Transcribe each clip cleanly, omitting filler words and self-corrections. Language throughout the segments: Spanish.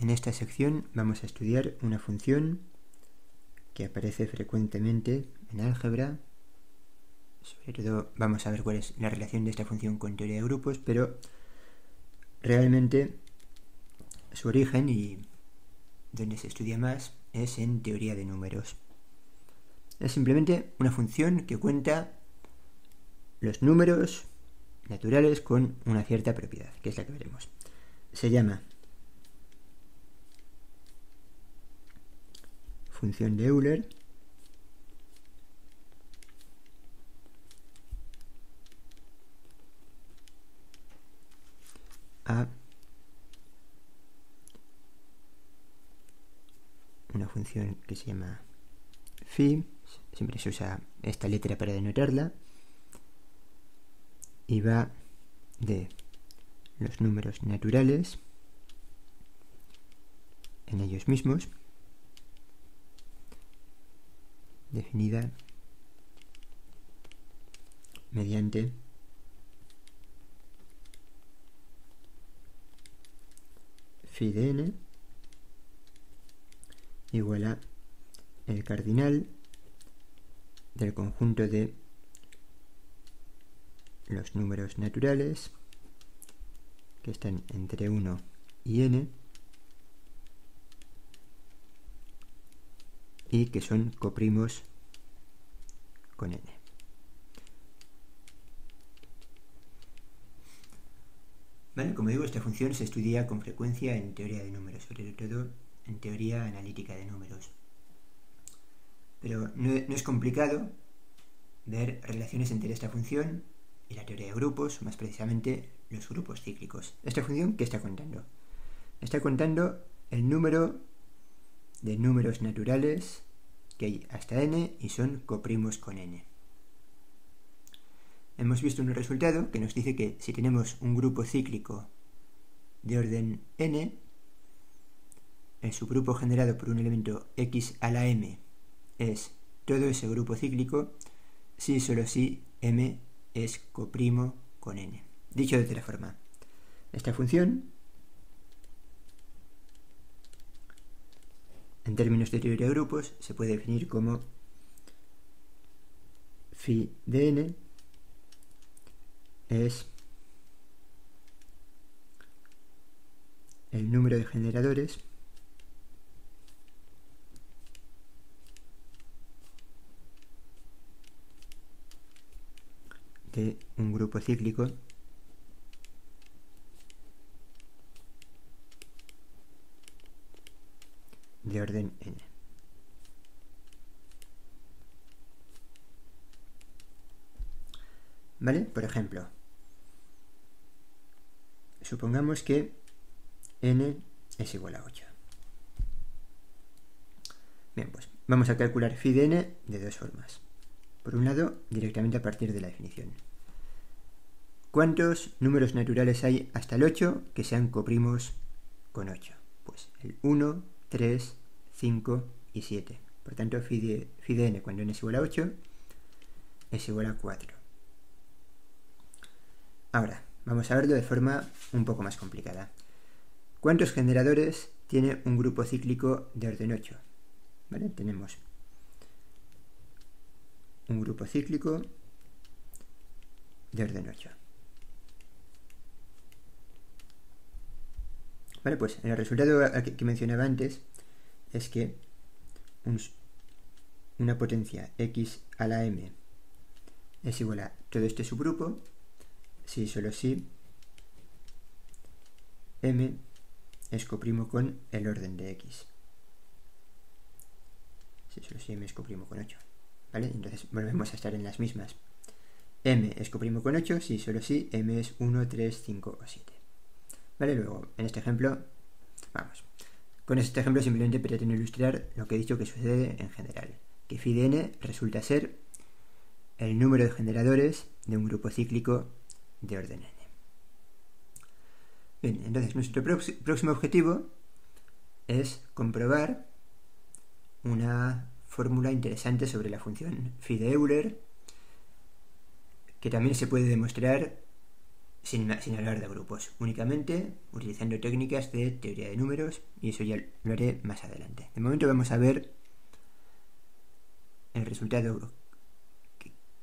En esta sección vamos a estudiar una función que aparece frecuentemente en álgebra. Sobre todo vamos a ver cuál es la relación de esta función con teoría de grupos, pero realmente su origen y donde se estudia más es en teoría de números. Es simplemente una función que cuenta los números naturales con una cierta propiedad, que es la que veremos. Se llama función de Euler a una función que se llama phi, siempre se usa esta letra para denotarla, y va de los números naturales en ellos mismos, definida mediante phi de n igual a el cardinal del conjunto de los números naturales que están entre 1 y n y que son coprimos con n. Vale, como digo, esta función se estudia con frecuencia en teoría de números, sobre todo en teoría analítica de números. Pero no es complicado ver relaciones entre esta función y la teoría de grupos, más precisamente los grupos cíclicos. ¿Esta función qué está contando? Está contando el número de números naturales que hay hasta n y son coprimos con n. Hemos visto un resultado que nos dice que si tenemos un grupo cíclico de orden n, el subgrupo generado por un elemento x a la m es todo ese grupo cíclico si solo si m es coprimo con n. Dicho de otra forma, esta función, en términos de teoría de grupos, se puede definir como phi de n es el número de generadores de un grupo cíclico de orden n. ¿Vale? Por ejemplo, supongamos que n es igual a 8. Bien, pues vamos a calcular phi de n de dos formas. Por un lado, directamente a partir de la definición. ¿Cuántos números naturales hay hasta el 8 que sean coprimos con 8? Pues el 1, 3, 5 y 7. Por tanto, phi de n cuando n es igual a 8 es igual a 4. Ahora, vamos a verlo de forma un poco más complicada. ¿Cuántos generadores tiene un grupo cíclico de orden 8? ¿Vale? Tenemos un grupo cíclico de orden 8. Vale, pues el resultado que mencionaba antes es que una potencia x a la m es igual a todo este subgrupo si solo si m es coprimo con el orden de x. Si solo si m es coprimo con 8. ¿Vale? Entonces volvemos a estar en las mismas. M es coprimo con 8 si solo si m es 1, 3, 5 o 7. ¿Vale? Luego, en este ejemplo, vamos. Con este ejemplo simplemente pretendo ilustrar lo que he dicho que sucede en general. Que phi de n resulta ser el número de generadores de un grupo cíclico de orden n. Bien, entonces nuestro próximo objetivo es comprobar una fórmula interesante sobre la función phi de Euler, que también se puede demostrar sin hablar de grupos, únicamente utilizando técnicas de teoría de números, y eso ya lo haré más adelante. De momento vamos a ver el resultado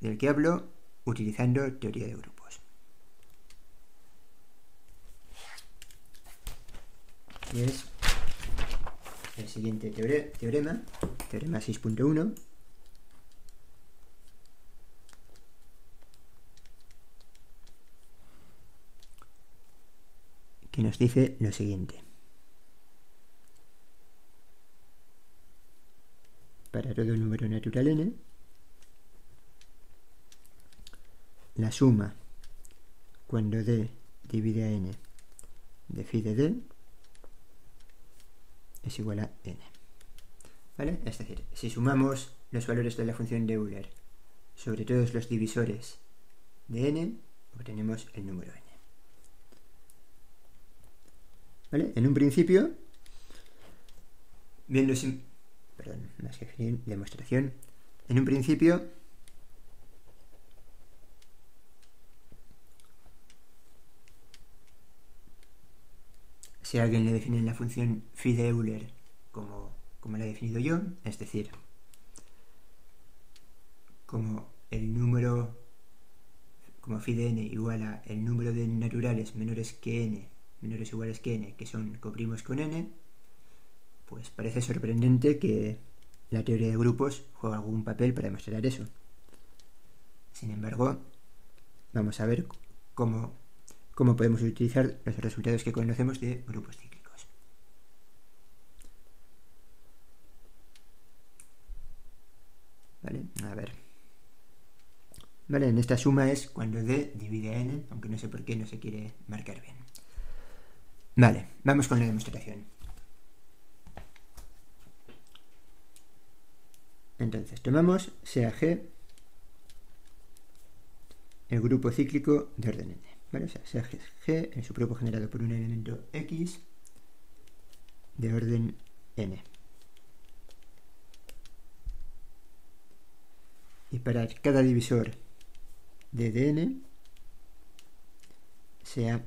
del que hablo utilizando teoría de grupos. Y es el siguiente teorema 6.1, que nos dice lo siguiente. Para todo número natural n, la suma cuando d divide a n de phi de d es igual a n. ¿Vale? Es decir, si sumamos los valores de la función de Euler sobre todos los divisores de n, obtenemos el número n. ¿Vale? En un principio, viendo más que demostración, en un principio si alguien le define la función phi de Euler como la he definido yo, es decir, como el número, como phi de n igual a el número de naturales menores que n, menores o iguales que n, que cubrimos con n, pues parece sorprendente que la teoría de grupos juega algún papel para demostrar eso. Sin embargo, vamos a ver cómo podemos utilizar los resultados que conocemos de grupos cíclicos. ¿Vale? A ver. Vale, en esta suma es cuando d divide a n, aunque no sé por qué no se quiere marcar bien. Vale, vamos con la demostración. Entonces, tomamos sea G el grupo cíclico de orden n. ¿Vale? O sea, sea G en su grupo generado por un elemento X de orden n. Y para cada divisor de n sea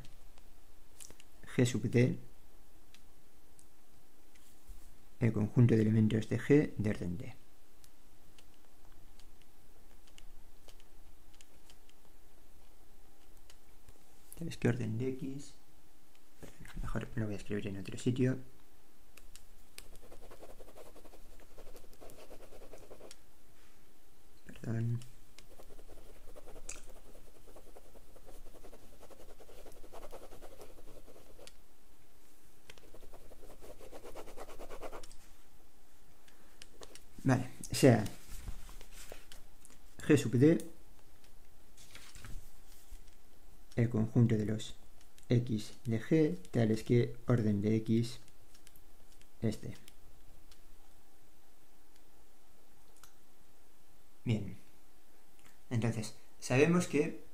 G sub d el conjunto de elementos de G de orden d. ¿Sabes qué orden de X? Mejor lo voy a escribir en otro sitio. Perdón. Vale, sea G sub d el conjunto de los X de G tales que orden de X es d. Bien, entonces sabemos que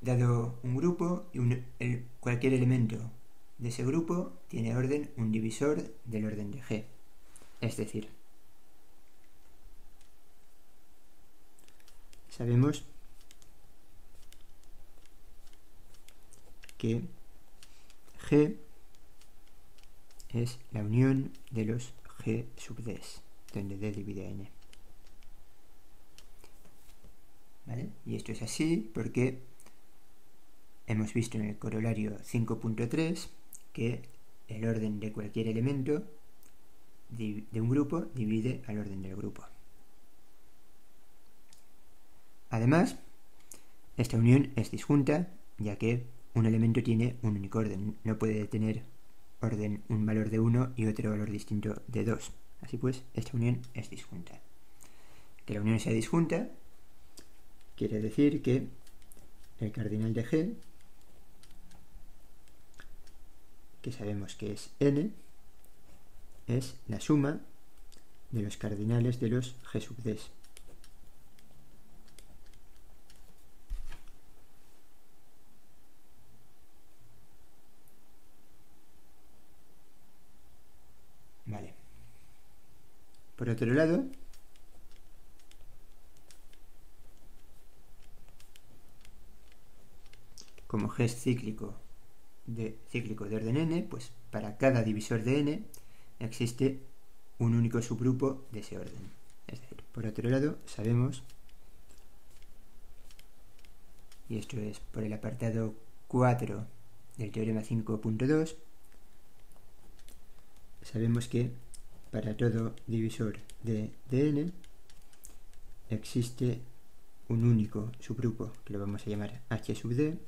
dado un grupo y cualquier elemento de ese grupo tiene orden un divisor del orden de G. Es decir, sabemos que G es la unión de los G sub d, donde d divide a n. ¿Vale? Y esto es así porque hemos visto en el corolario 5.3 que el orden de cualquier elemento de un grupo divide al orden del grupo. Además, esta unión es disjunta, ya que un elemento tiene un único orden, no puede tener orden un valor de 1 y otro valor distinto de 2. Así pues, esta unión es disjunta. Que la unión sea disjunta quiere decir que el cardinal de G, que sabemos que es n, es la suma de los cardinales de los G sub d. Vale. Por otro lado, como G es cíclico de orden n, pues para cada divisor de n existe un único subgrupo de ese orden. Es decir, por otro lado, sabemos, y esto es por el apartado 4 del teorema 5.2, sabemos que para todo divisor de n existe un único subgrupo que lo vamos a llamar h sub d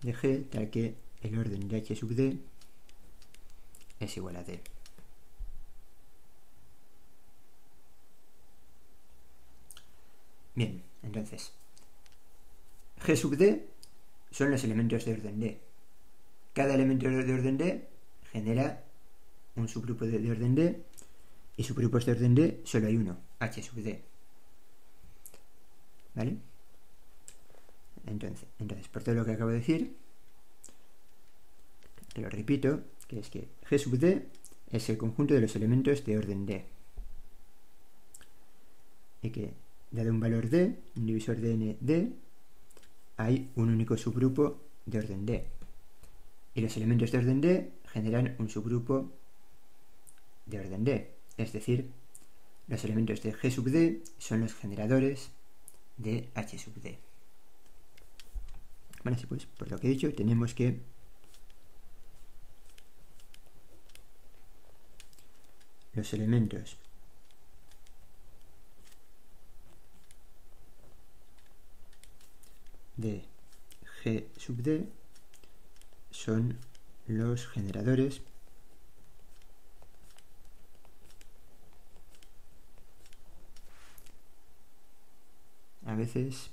de G, tal que el orden de h sub d es igual a d. Bien, entonces G sub d son los elementos de orden d. Cada elemento de orden d genera un subgrupo de orden d, y subgrupos de orden d solo hay uno, h sub d. ¿Vale? Entonces, por todo lo que acabo de decir, te lo repito, que es que G sub d es el conjunto de los elementos de orden d. Y que, dado un valor d, un divisor de n d, hay un único subgrupo de orden d. Y los elementos de orden d generan un subgrupo de orden d. Es decir, los elementos de G sub d son los generadores de h sub d. Bueno, así pues, por lo que he dicho, tenemos que los elementos de G sub d son los generadores a veces,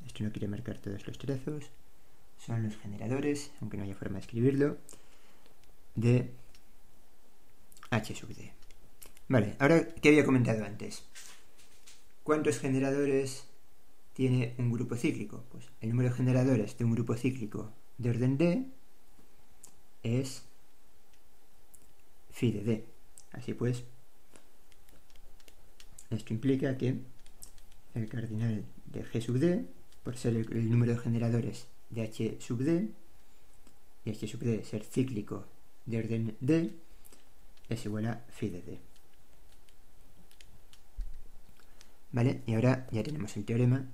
esto no quiere marcar todos los trazos, son los generadores, aunque no haya forma de escribirlo, de h sub d. Vale, ahora, ¿qué había comentado antes? ¿Cuántos generadores tiene un grupo cíclico? Pues el número de generadores de un grupo cíclico de orden d es phi de d. Así pues, esto implica que el cardinal de G sub d, por ser el número de generadores de h sub d, y h sub d ser cíclico de orden d, es igual a phi de d. Vale, y ahora ya tenemos el teorema,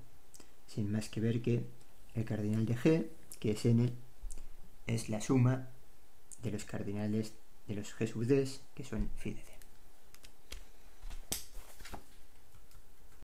sin más que ver que el cardinal de G, que es n, es la suma de los cardinales de los G sub d, que son phi de d.